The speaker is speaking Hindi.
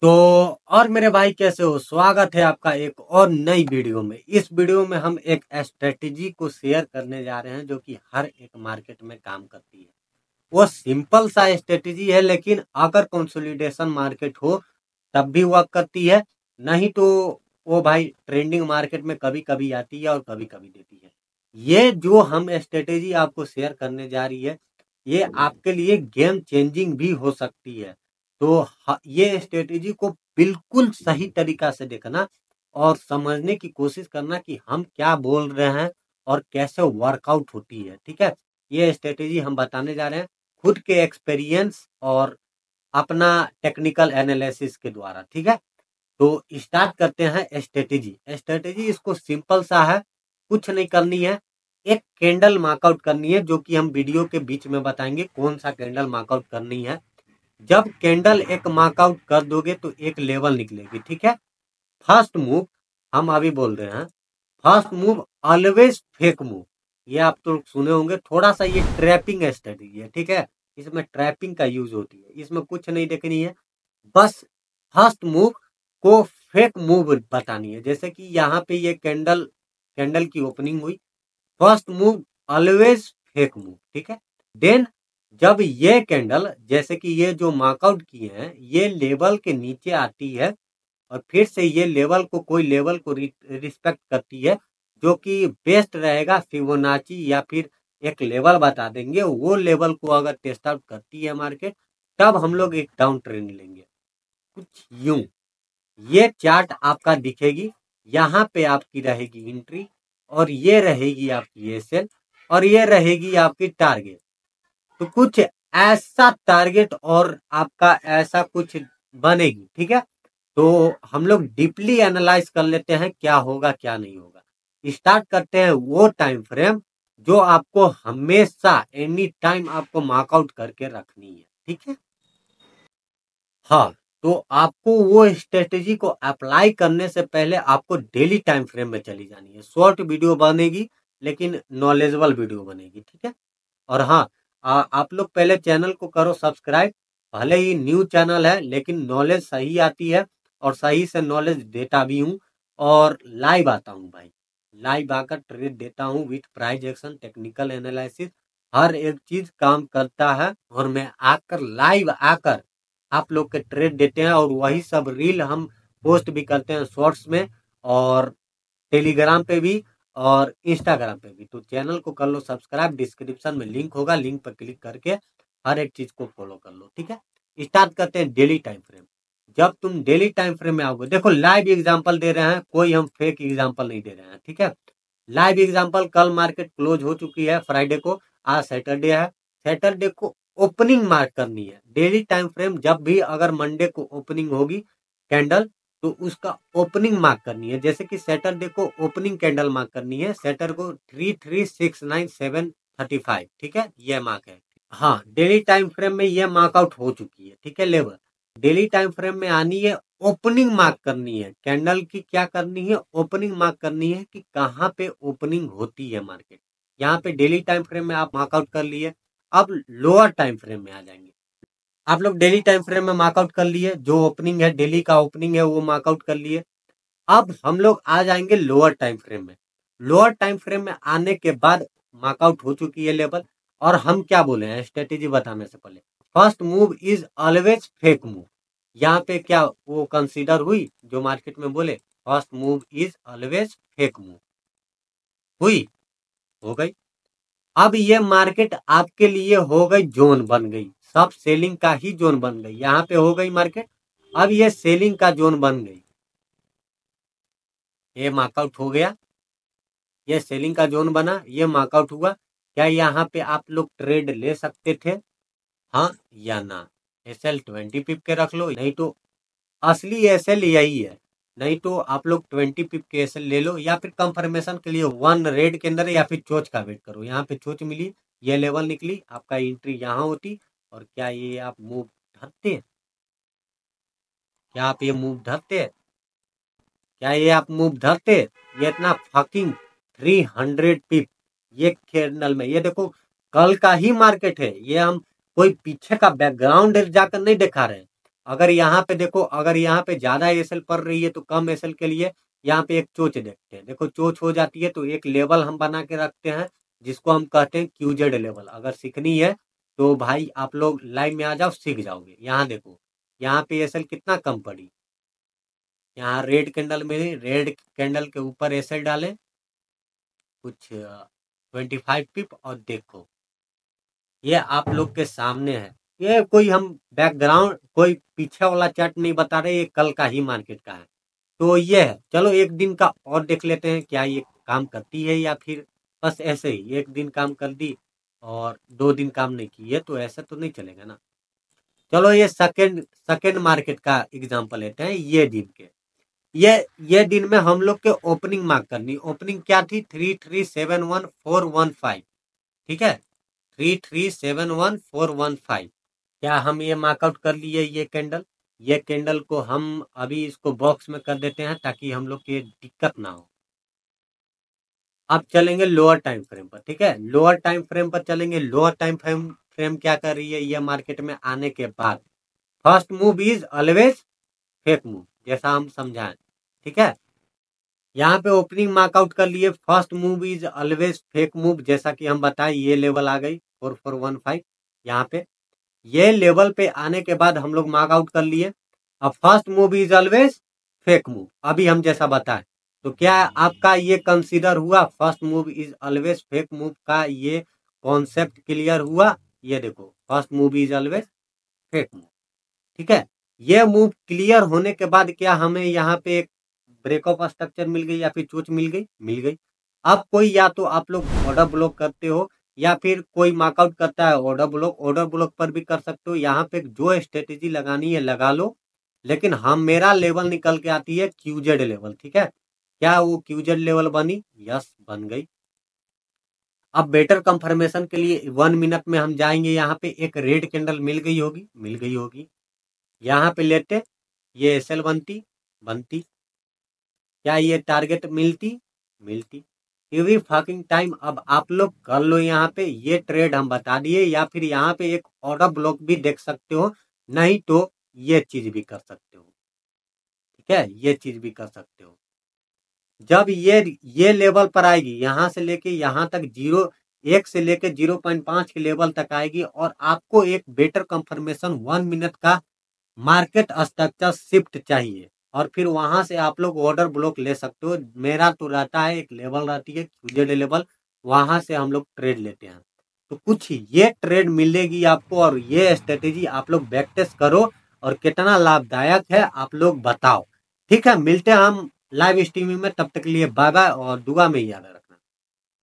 तो और मेरे भाई कैसे हो? स्वागत है आपका एक और नई वीडियो में। इस वीडियो में हम एक स्ट्रेटेजी को शेयर करने जा रहे हैं जो कि हर एक मार्केट में काम करती है। वो सिंपल सा स्ट्रेटेजी है, लेकिन अगर कंसोलिडेशन मार्केट हो तब भी वर्क करती है, नहीं तो वो भाई ट्रेंडिंग मार्केट में कभी कभी आती है और कभी कभी देती है। ये जो हम स्ट्रेटेजी आपको शेयर करने जा रही है, ये आपके लिए गेम चेंजिंग भी हो सकती है। तो ये स्ट्रेटेजी को बिल्कुल सही तरीका से देखना और समझने की कोशिश करना कि हम क्या बोल रहे हैं और कैसे वर्कआउट होती है। ठीक है, ये स्ट्रेटेजी हम बताने जा रहे हैं खुद के एक्सपीरियंस और अपना टेक्निकल एनालिसिस के द्वारा। ठीक है, तो स्टार्ट करते हैं स्ट्रेटेजी। स्ट्रेटेजी इसको सिंपल सा है, कुछ नहीं करनी है, एक कैंडल मार्कआउट करनी है, जो कि हम वीडियो के बीच में बताएंगे कौन सा कैंडल मार्कआउट करनी है। जब कैंडल एक मार्कआउट कर दोगे तो एक लेवल निकलेगी। ठीक है, फर्स्ट मूव हम अभी बोल रहे हैं, first move always fake move. ये आप तो सुने होंगे, थोड़ा सा ये ट्रैपिंग स्ट्रेटेजी है। ठीक है, इसमें ट्रैपिंग का यूज होती है, इसमें कुछ नहीं देखनी है, बस फर्स्ट मूव को फेक मूव बतानी है। जैसे कि यहाँ पे ये कैंडल कैंडल की ओपनिंग हुई, first move always fake move. ठीक है, देन जब ये कैंडल जैसे कि ये जो मार्कआउट किए हैं ये लेवल के नीचे आती है और फिर से ये लेवल को कोई लेवल को रिस्पेक्ट करती है, जो कि बेस्ट रहेगा फिबोनाची या फिर एक लेवल बता देंगे, वो लेवल को अगर टेस्ट आउट करती है मार्केट, तब हम लोग एक डाउन ट्रेंड लेंगे। कुछ यूं ये चार्ट आपका दिखेगी, यहाँ पे आपकी रहेगी एंट्री और ये रहेगी आपकी एसएल और ये रहेगी आपकी टारगेट। तो कुछ ऐसा टारगेट और आपका ऐसा कुछ बनेगी। ठीक है, तो हम लोग डीपली एनालाइज कर लेते हैं क्या होगा क्या नहीं होगा। स्टार्ट करते हैं वो टाइम फ्रेम जो आपको हमेशा एनी टाइम आपको मार्कआउट करके रखनी है। ठीक है, हाँ, तो आपको वो स्ट्रेटेजी को अप्लाई करने से पहले आपको डेली टाइम फ्रेम में चली जानी है। शॉर्ट वीडियो बनेगी लेकिन नॉलेजेबल वीडियो बनेगी। ठीक है, और हाँ, आप लोग पहले चैनल को करो सब्सक्राइब। भले ही न्यू चैनल है लेकिन नॉलेज सही आती है और सही से नॉलेज देता भी हूँ और लाइव आता हूँ भाई। लाइव आकर ट्रेड देता हूँ with price action, technical analysis, हर एक चीज काम करता है और मैं आकर लाइव आकर आप लोग के ट्रेड देते हैं और वही सब रील हम पोस्ट भी करते हैं शॉर्ट्स में और टेलीग्राम पे भी और इंस्टाग्राम पे भी। तो चैनल को कर लो सब्सक्राइब, डिस्क्रिप्शन में लिंक होगा, लिंक पर क्लिक करके हर एक चीज को फॉलो कर लो। ठीक है, स्टार्ट करते हैं डेली टाइम फ्रेम। जब तुम डेली टाइम फ्रेम में आओगे, देखो लाइव एग्जांपल दे रहे हैं, कोई हम फेक एग्जांपल नहीं दे रहे हैं। ठीक है, लाइव एग्जांपल, कल मार्केट क्लोज हो चुकी है फ्राइडे को, आज सैटरडे है, सैटरडे को ओपनिंग मार्क करनी है। डेली टाइम फ्रेम जब भी अगर मंडे को ओपनिंग होगी कैंडल, तो उसका ओपनिंग मार्क करनी है। जैसे कि सैटरडे को ओपनिंग कैंडल मार्क करनी है, सैटरडे को 3369735। ठीक है, ये मार्क है। हाँ, डेली टाइम फ्रेम में ये मार्कआउट हो चुकी है। ठीक है, लेवल डेली टाइम फ्रेम में आनी है, ओपनिंग मार्क करनी है। कैंडल की क्या करनी है? ओपनिंग मार्क करनी है कि कहाँ पे ओपनिंग होती है मार्केट। यहाँ पे डेली टाइम फ्रेम में आप मार्कआउट कर लिए। अब लोअर टाइम फ्रेम में आ जाएंगे। आप लोग डेली टाइम फ्रेम में मार्कआउट कर लिए, जो ओपनिंग है डेली का ओपनिंग है वो मार्कआउट कर लिए। अब हम लोग आ जाएंगे लोअर टाइम फ्रेम में। लोअर टाइम फ्रेम में आने के बाद मार्कआउट हो चुकी है लेवल, और हम क्या बोले हैं स्ट्रेटेजी बताने से पहले, first move is always fake move. यहाँ पे क्या वो कंसीडर हुई जो मार्केट में बोले, first move is always fake move हुई, हो गई। अब ये मार्केट आपके लिए हो गई जोन बन गई, सब सेलिंग का ही जोन बन गई। यहाँ पे हो गई मार्केट, अब ये सेलिंग का जोन बन गई, ये मार्कआउट हो गया, ये सेलिंग का जोन बना, ये मार्कआउट हुआ। क्या यहाँ पे आप लोग ट्रेड ले सकते थे? हाँ या ना? एसएल 20 पिप के रख लो, नहीं तो असली एसएल यही है, नहीं तो आप लोग 20 पिप के एसएल ले लो, या फिर कंफर्मेशन के लिए वन रेड के अंदर या फिर चोच का वेट करो। यहाँ पे चोच मिली, ये लेवल निकली, आपका एंट्री यहाँ होती। और क्या ये आप मूव धरते? क्या आप ये मूव धरते? क्या ये आप मूव धरते? ये इतना फकिंग 300 पिप ये कैंडल में, ये देखो कल का ही मार्केट है, ये हम कोई पीछे का बैकग्राउंड जाकर नहीं दिखा रहे हैं। अगर यहाँ पे देखो, अगर यहाँ पे ज्यादा एसएल पड़ रही है तो कम एसएल के लिए यहाँ पे एक चोच देखते हैं। देखो चोच हो जाती है तो एक लेवल हम बना के रखते हैं जिसको हम कहते हैं क्यूजेड लेवल। अगर सीखनी है तो भाई आप लोग लाइव में आ जाओ, सीख जाओगे। यहाँ देखो, यहाँ पे एसएल कितना कम पड़ी, यहाँ रेड कैंडल में, रेड कैंडल के ऊपर एसएल डालें कुछ 25 पिप, और देखो ये आप लोग के सामने है। ये कोई हम बैकग्राउंड, कोई पीछे वाला चार्ट नहीं बता रहे, ये कल का ही मार्केट का है। तो ये है, चलो एक दिन का और देख लेते हैं क्या ये काम करती है या फिर बस ऐसे ही एक दिन काम कर दी और 2 दिन काम नहीं की है, तो ऐसा तो नहीं चलेगा ना। चलो ये सेकेंड मार्केट का एग्जांपल लेते हैं, ये दिन के। ये दिन में हम लोग के ओपनिंग मार्क करनी। ओपनिंग क्या थी? 3371415, ठीक है, 3371415। क्या हम ये मार्कआउट कर लिए? ये कैंडल को हम अभी इसको बॉक्स में कर देते हैं ताकि हम लोग की दिक्कत ना हो। अब चलेंगे लोअर टाइम फ्रेम पर, ठीक है, लोअर टाइम फ्रेम पर चलेंगे। लोअर टाइम फ्रेम क्या कर रही है? ये मार्केट में आने के बाद first move is always fake move, जैसा हम समझाएं, ठीक है। यहाँ पे ओपनिंग मार्कआउट कर लिए, first move is always fake move, जैसा कि हम बताएं। ये लेवल आ गई 4415, यहाँ पे ये लेवल पे आने के बाद हम लोग मार्कआउट कर लिए। अब first move is always fake move, अभी हम जैसा बताएं। तो क्या आपका ये कंसीडर हुआ? First move is always fake move का ये कॉन्सेप्ट क्लियर हुआ? ये देखो, first move is always fake move, ठीक है। ये मूव क्लियर होने के बाद क्या हमें यहाँ पे एक ब्रेकअप स्ट्रक्चर मिल गई या फिर चोच मिल गई। अब कोई, या तो आप लोग ऑर्डर ब्लॉक करते हो या फिर कोई मार्कआउट करता है ऑर्डर ब्लॉक पर भी कर सकते हो। यहाँ पे जो स्ट्रेटेजी लगानी है लगा लो, लेकिन हम मेरा लेवल निकल के आती है क्यूजेड लेवल, ठीक है। क्या वो क्यूजेड लेवल बनी? यस, बन गई। अब बेटर कंफर्मेशन के लिए 1 मिनट में हम जाएंगे, यहाँ पे एक रेड कैंडल मिल गई होगी, यहाँ पे लेते, ये एसएल बनती, क्या ये टारगेट मिलती? Every fucking time. अब आप लोग कर लो, यहाँ पे ये ट्रेड हम बता दिए, या फिर यहाँ पे एक ऑर्डर ब्लॉक भी देख सकते हो, नहीं तो ये चीज भी कर सकते हो, ठीक है, ये चीज भी कर सकते हो। जब ये लेवल पर आएगी, यहाँ से लेके यहाँ तक 1 से लेके 0.5 के लेवल तक आएगी, और आपको एक बेटर कंफर्मेशन 1 मिनट का मार्केट स्ट्रक्चर शिफ्ट चाहिए, और फिर वहां से आप लोग ऑर्डर ब्लॉक ले सकते हो। मेरा तो रहता है, एक लेवल रहती है क्यूजेड लेवल, वहां से हम लोग ट्रेड लेते हैं। तो कुछ ये ट्रेड मिलेगी आपको, और ये स्ट्रेटेजी आप लोग बैक टेस्ट करो, और कितना लाभदायक है आप लोग बताओ, ठीक है। मिलते हैं हम लाइव स्ट्रीमिंग में, तब तक के लिए बाय बाय, और दुआ में याद रखना।